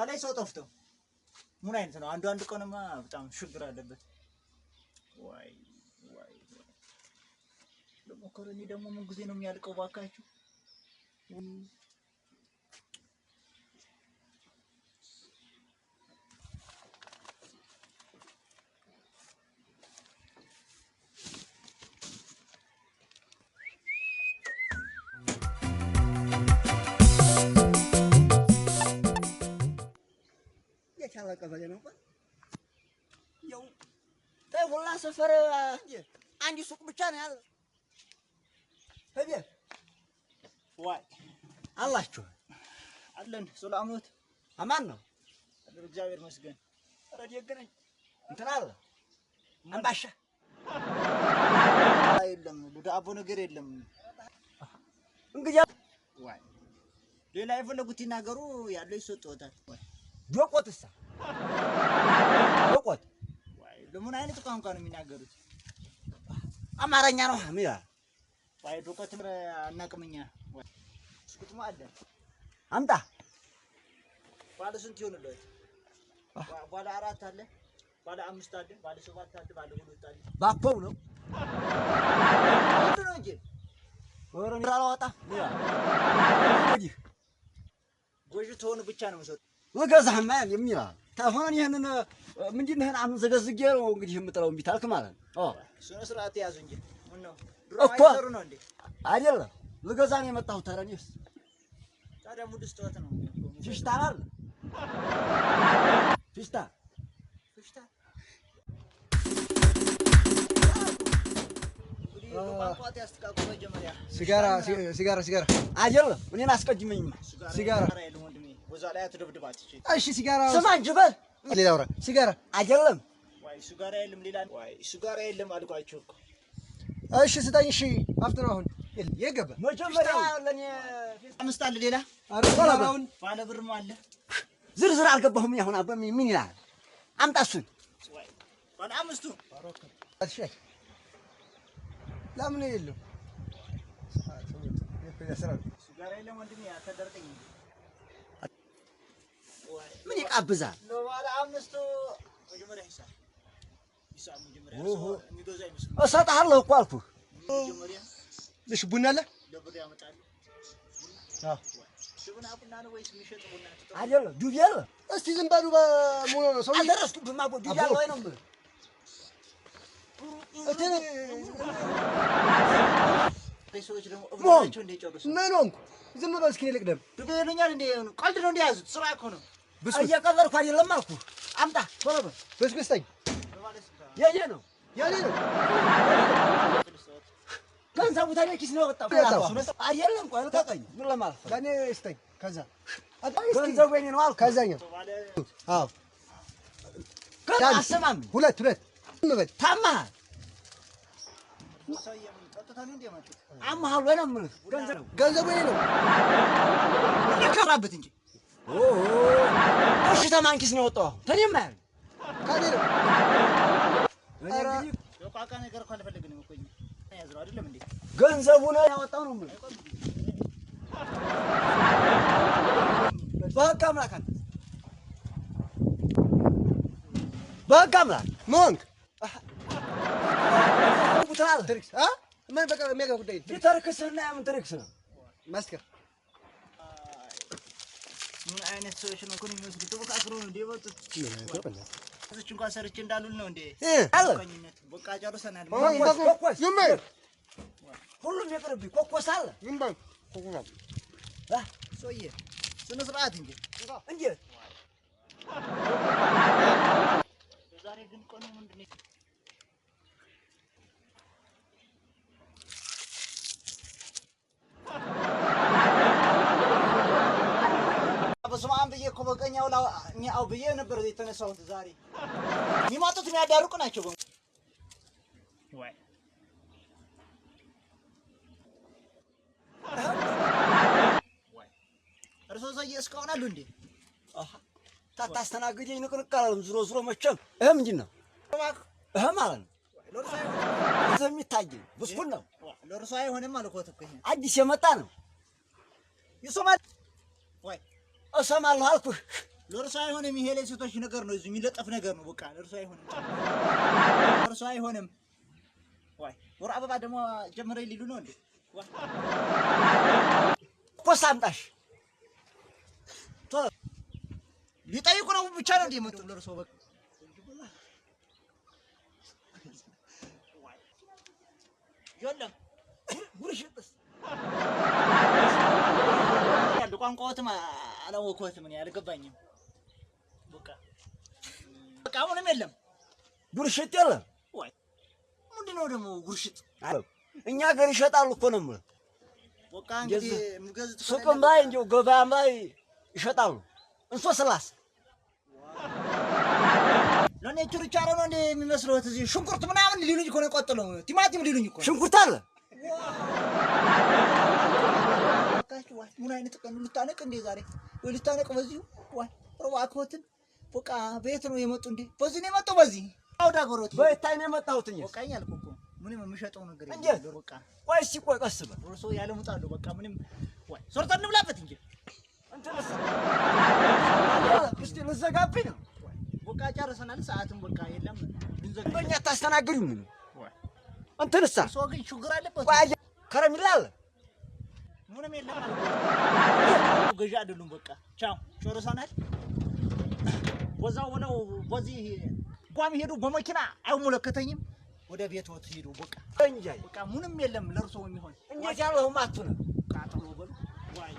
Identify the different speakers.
Speaker 1: ከላይ ሰው ጠፍቶ ምን አይነት ነው? አንዱ ቀንማ በጣም ችግር አለበት። ዋይ ለሞከረኒ ደግሞ ምን ጊዜ ነው የሚያልቀው ባካችሁ?
Speaker 2: ቀበሌ ነው እንኳን
Speaker 3: ያው ተሁላ ሰፈር አንድ ሱቅ ብቻ ነው ያለው።
Speaker 1: ሄደህ ዋይ
Speaker 3: አላችሁ
Speaker 1: አለን ሰላምት
Speaker 3: አማን ነው
Speaker 1: እግዚአብሔር ይመስገን።
Speaker 3: ረዲ የገነኝ እንትን አለ አምባሻ
Speaker 1: የለም ዳቦ ነገር የለም።
Speaker 3: እንግዲህ
Speaker 1: ዋይ ሌላ የፈለጉት ይናገሩ ያለው ይሰጥዎታል።
Speaker 3: ዶቆትሳ ዶቆት
Speaker 1: ዋይ ለምን አይነት ቋንቋ ነው የሚናገሩት?
Speaker 3: አማርኛ ነው ሚያ
Speaker 1: ዋይ ዶቆት አናቅምኛ። ዋይ እስኩትማ አለ
Speaker 3: አምጣ
Speaker 1: ባለ ስንት ይሆንልዎት? ባለ 4 አለ፣ ባለ 5 አለ፣ ባለ 7 አለ፣ ባለ 2 አለ።
Speaker 3: ባፖው ነው
Speaker 1: ነው እንጂ
Speaker 3: ወረን ራላዋጣ ሚያ እንግዲህ
Speaker 1: ጎጅ ተሆኑ ብቻ ነው መሰጥ
Speaker 3: ወገዛህማ የሚራ ታሆን ይሄንን ምንድነው አሁን ዘገዝጌ ነው እንግዲህ የምጥለው ቢታልክ ማለት ነው።
Speaker 1: ስነ ስርዓት ያዙ እንጂ ምን ነው
Speaker 3: እኮ
Speaker 1: ድራማ ነው እንዴ?
Speaker 3: አይደለም ልገዛ ነው የመጣሁት። ታረኒስ
Speaker 1: ታዲያ ሙድ ስተወት ነው
Speaker 3: ፊሽታ አለ ፊሽታ
Speaker 2: ሲጋራ አይደለም እኔን አስቀድመኝ ሲጋራ
Speaker 1: ወዛ ላይ አትደብድባት።
Speaker 2: እሺ ሲጋራ
Speaker 3: ስማ እንጂ በል
Speaker 2: ሌላ አውራ ሲጋራ
Speaker 3: አይደለም
Speaker 1: ዋይ ሲጋራ የለም ሌላ ዋይ ሲጋራ የለም አልኳችሁ እኮ።
Speaker 2: እሺ ስጠኝ። እሺ አፍጥሮ አሁን የገባ
Speaker 3: መጀመሪያ ለኔ
Speaker 1: 5 አለ ሌላ
Speaker 2: አረጋውን
Speaker 1: ባለ ብርም አለ።
Speaker 3: ዝርዝር አልገባሁም። አሁን አበም ምን ይላል? አምጣ እሱን
Speaker 1: ዋይ ባለ 5ቱ
Speaker 2: እሺ ለምን የለው
Speaker 1: ሲጋራ የለም ወንድሜ አተደርቀኝ።
Speaker 3: ምን ይቃብዛል?
Speaker 1: ለባለ 5ቱ መጀመሪያ ሂሳብ መጀመሪያ የሚገዛ ይመስል
Speaker 3: እሰጥሃለሁ እኮ አልኩህ።
Speaker 1: መጀመሪያ
Speaker 2: እሺ ቡና አለ
Speaker 1: ለብር ያመጣል።
Speaker 2: አዎ
Speaker 1: ሽብና ቡና ነው ወይስ የሚሸጥ ቡና?
Speaker 3: አይደለም ዱቤ አለ።
Speaker 2: እስቲ ዝም በሉ በሙሉ ነው ሰው
Speaker 3: አልደረስኩብህም። አቦ ዱቤ አለ ወይ ነው የምልህ።
Speaker 2: እቴ
Speaker 1: ሰዎች ደግሞ እብራቸው እንደጨረሱ
Speaker 2: ምን ሆንኩ? ዝም በል እስኪ ልቅደም።
Speaker 1: ዱቤ ይሉኛል እንዴ? ቀልድ ነው እንደያዙት ስራ እኮ ነው።
Speaker 3: እየቀለድኩ አይደለም አልኩህ። አምጣ ቶሎ በል።
Speaker 2: ብስኩት ስጠኝ።
Speaker 3: የኔ ነው ገንዘቡ ታዲያ ኪስ ነው የወጣው አይደለም። ቆይ ልቀቀኝ። ምን ለማለት ነው?
Speaker 2: ለኔ ስጠኝ። ከዛ
Speaker 3: ገንዘቡ የኔ ነው አልኩህ።
Speaker 2: ከዛኛው አዎ
Speaker 3: አሰማም
Speaker 2: ሁለት ዝም በል።
Speaker 3: ታማሃል አማሃል ወይ ነው የምልህ።
Speaker 2: ገንዘቡ የኔ ነው
Speaker 1: ይከራበት እንጂ
Speaker 3: እሺ ተማን ኪስ ነው የወጣው? ተኔማ ያለ
Speaker 2: ካኔ ነው
Speaker 1: የቋቃ ነገር እኮ አልፈልግም እኮ ያዝረው አይደለም እንዴ?
Speaker 3: ገንዘቡ ነው ያወጣው ነው የምልህ። በቃ አምላክ አንተ በቃ አምላክ
Speaker 2: ሞንክ
Speaker 3: ቡታል
Speaker 2: ትሪክስ ምን በቃ የሚያገባ ጉዳይ
Speaker 3: ቢተርክስና ምን ትሪክስ ነው?
Speaker 2: ማስከር
Speaker 1: ምን አይነት ሰዎች ነው እኮ የሚመስሉት? ተበቃቅሮ ነው እንደወጡት እዚህ እንኳን ሰርቼ እንዳሉል ነው እንዴ? አልቆኝነት በቃ ጨርሰናል።
Speaker 3: ሁሉም ይቅርብኝ። ኮኮስ አለ
Speaker 2: ይምባል
Speaker 1: ሰውዬ ስነ ስርዓት እንጂ
Speaker 3: እንዴት
Speaker 1: ዛሬ ግን ቆኖ ምንድነው? በስመ አብ ብዬ እኮ በቀኛው ሚያው ብዬ ነበር የተነሳሁት። ዛሬ የሚማጡት የሚያዳርቁ ናቸው። ወይ እርሶ ሰውዬ እስካሁን አሉ እንዴ?
Speaker 3: ታታስተናግደኝ ንቅንቃለም ዝሮ መቼም ይሄ ምንድን ነው? ይሄ ማለት ነው ለእርሶ የሚታየኝ ብስኩት ነው።
Speaker 1: ለእርሶ አይሆንም አልኩት እኮ ይሄ
Speaker 3: አዲስ የመጣ ነው።
Speaker 1: ይሶማል ወይ
Speaker 3: እሰማለሁ አልኩህ።
Speaker 1: ለእርሱ አይሆንም። ይሄ ለሴቶች ነገር ነው፣ እዚህ የሚለጠፍ ነገር ነው። በቃ ለእርሱ አይሆንም፣ ለእርሱ አይሆንም። ወይ ወር አበባ ደግሞ ጀምረኝ ሊሉ ነው እንዴ?
Speaker 3: ፖስታ አምጣሽ
Speaker 1: ሊጠይቁ ነው ብቻ ነው እንዴ የመጡ ለእርሱ? በቃ የለም ጉርሽጥስ ያለ ቋንቋዎትም አላወቅሁትም እኔ አልገባኝም። በቃ ምንም የለም
Speaker 3: ጉርሽጥ የለም።
Speaker 1: ወይ ምንድን ነው ደግሞ ጉርሽጥ?
Speaker 3: እኛ ሀገር ይሸጣሉ እኮ ነው የምልህ።
Speaker 1: በቃ እንግዲህ ምገዝት
Speaker 3: ሱቅም ላይ እንዲሁ ገበያም ላይ ይሸጣሉ። እንሶስላስ
Speaker 1: ለኔ ችርቻሮ ነው እንደ የሚመስለው። እዚህ ሽንኩርት ምናምን ሊሉኝ እኮ ነው የቆጠለው። ቲማቲም ሊሉኝ እኮ
Speaker 3: ሽንኩርት አለ።
Speaker 1: ምን አይነት ቀን ልታነቅ እንዴ ዛሬ? ወይ ልታነቅ በዚሁ? ወይ እባክዎትን በቃ ቤት ነው የመጡ እንዴ? በዚህ ነው የመጣው። በዚህ አውዳ ጎሮት
Speaker 3: በእታይ ነው የመጣሁት እኔ።
Speaker 1: በቃ እኛ አልኩ እኮ ምንም የምሸጠው ነገር
Speaker 3: እንጂ
Speaker 1: የለም። በቃ
Speaker 3: ቆይ እስኪ ቆይ ቀስ በል
Speaker 1: እርሶ ያለሙጣሉ። በቃ ምንም ወይ ሰርተን እንብላበት እንጂ
Speaker 3: እንትንስ እስቲ ልዘጋብኝ ነው።
Speaker 1: በቃ ጨርሰናል። ሰዓትም በቃ የለም። ልንዘጋ
Speaker 3: በእኛ አታስተናግዱም ነው እንትንሳ።
Speaker 1: እርሶ ግን ችግር አለበት።
Speaker 3: ቆይ ከረሚላ አለ
Speaker 1: ምንም የለም ማለት ገዢ አይደሉም። በቃ ቻው ጨርሰናል። ወዛው ነው በዚህ ቋሚ ሄዱ በመኪና አይመለከተኝም። ወደ ቤት ወጥ ሄዱ። በቃ
Speaker 3: እንጂ
Speaker 1: በቃ ምንም የለም ለእርሶ የሚሆን
Speaker 3: እንዴት ያለው ማቱ ነው
Speaker 1: ቃጠሎ በሉ። ዋይ